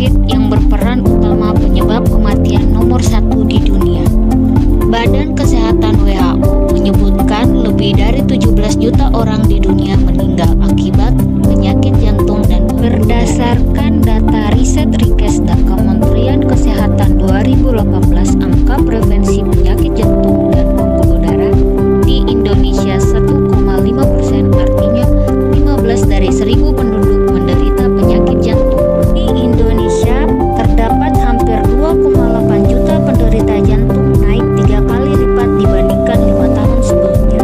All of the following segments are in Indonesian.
penyakit yang berperan utama penyebab kematian nomor 1 di dunia. Badan Kesehatan WHO menyebutkan lebih dari 17 juta orang di dunia meninggal akibat penyakit jantung, dan berdasarkan data riset Rikesda Kementerian Kesehatan 2018, angka prevensi penyakit jantung dan pembuluh darah di Indonesia 1,5%, artinya 15 dari 1000 penduduk menderita penyakit jantung. Di Indonesia terdapat hampir 2,8 juta penderita jantung, naik 3 kali lipat dibandingkan 5 tahun sebelumnya.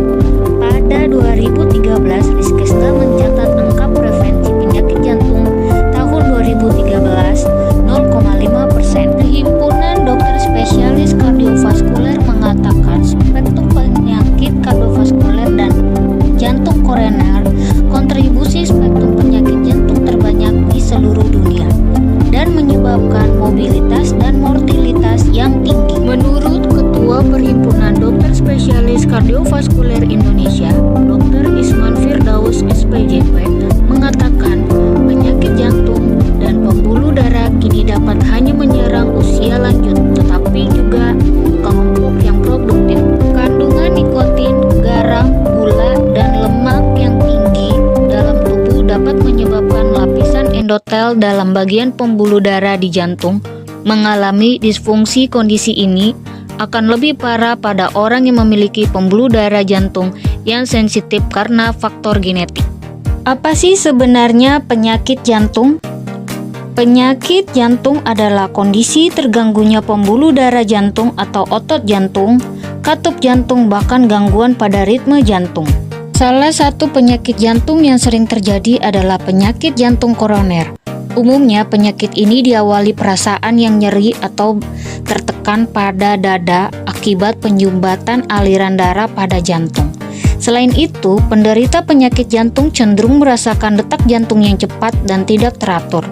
Pada 2013, Rikesda mencatat angka prevensi penyakit jantung tahun 2013 0,5%. Himpunan Dokter Spesialis Kardiovaskuler mengatakan spektrum penyakit kardiovaskuler dan jantung koroner kontribusi spektrum penyakit jantung terbanyak di seluruh dunia dan menyebabkan mobilitas dan mortalitas yang tinggi. Menurut Ketua Perhimpunan Dokter Spesialis Kardiovaskuler Indonesia, Dr. Isman Firdaus SPJP, mengatakan penyakit jantung dan pembuluh darah kini dapat hanya menyerang usia lanjut, tetapi juga kelompok yang produktif. Kandungan nikotin, garam, gula, dan lemak yang tinggi dalam tubuh dapat menyebabkan lapisan endotel dalam bagian pembuluh darah di jantung mengalami disfungsi. Kondisi ini akan lebih parah pada orang yang memiliki pembuluh darah jantung yang sensitif karena faktor genetik. Apa sih sebenarnya penyakit jantung? Penyakit jantung adalah kondisi terganggunya pembuluh darah jantung atau otot jantung, katup jantung, bahkan gangguan pada ritme jantung. Salah satu penyakit jantung yang sering terjadi adalah penyakit jantung koroner. Umumnya penyakit ini diawali perasaan yang nyeri atau tertekan pada dada akibat penyumbatan aliran darah pada jantung. Selain itu, penderita penyakit jantung cenderung merasakan detak jantung yang cepat dan tidak teratur,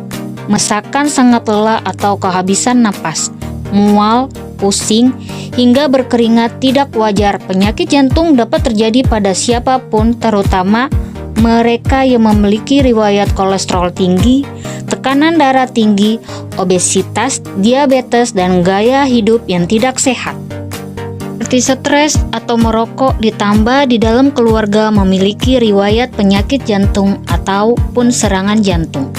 merasakan sangat lelah atau kehabisan napas, mual, pusing, hingga berkeringat tidak wajar. Penyakit jantung dapat terjadi pada siapapun, terutama mereka yang memiliki riwayat kolesterol tinggi, tekanan darah tinggi, obesitas, diabetes, dan gaya hidup yang tidak sehat. Seperti stres atau merokok, ditambah di dalam keluarga memiliki riwayat penyakit jantung ataupun serangan jantung.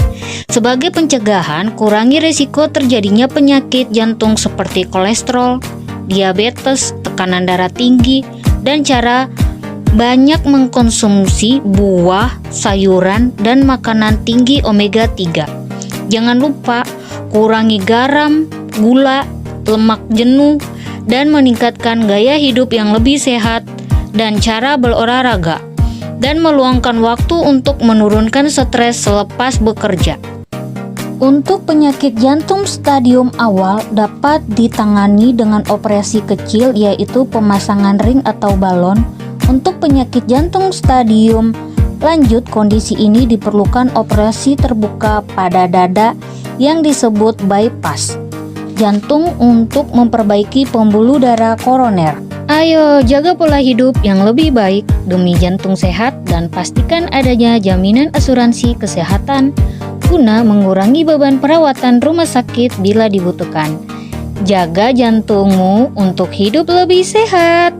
Sebagai pencegahan, kurangi risiko terjadinya penyakit jantung seperti kolesterol, diabetes, tekanan darah tinggi, dan cara banyak mengkonsumsi buah, sayuran, dan makanan tinggi omega 3. Jangan lupa kurangi garam, gula, lemak jenuh, dan meningkatkan gaya hidup yang lebih sehat dan cara berolahraga, dan meluangkan waktu untuk menurunkan stres selepas bekerja. Untuk penyakit jantung stadium awal dapat ditangani dengan operasi kecil, yaitu pemasangan ring atau balon. Untuk penyakit jantung stadium lanjut, kondisi ini diperlukan operasi terbuka pada dada yang disebut bypass jantung untuk memperbaiki pembuluh darah koroner. Ayo jaga pola hidup yang lebih baik demi jantung sehat, dan pastikan adanya jaminan asuransi kesehatan guna mengurangi beban perawatan rumah sakit bila dibutuhkan. Jaga jantungmu untuk hidup lebih sehat.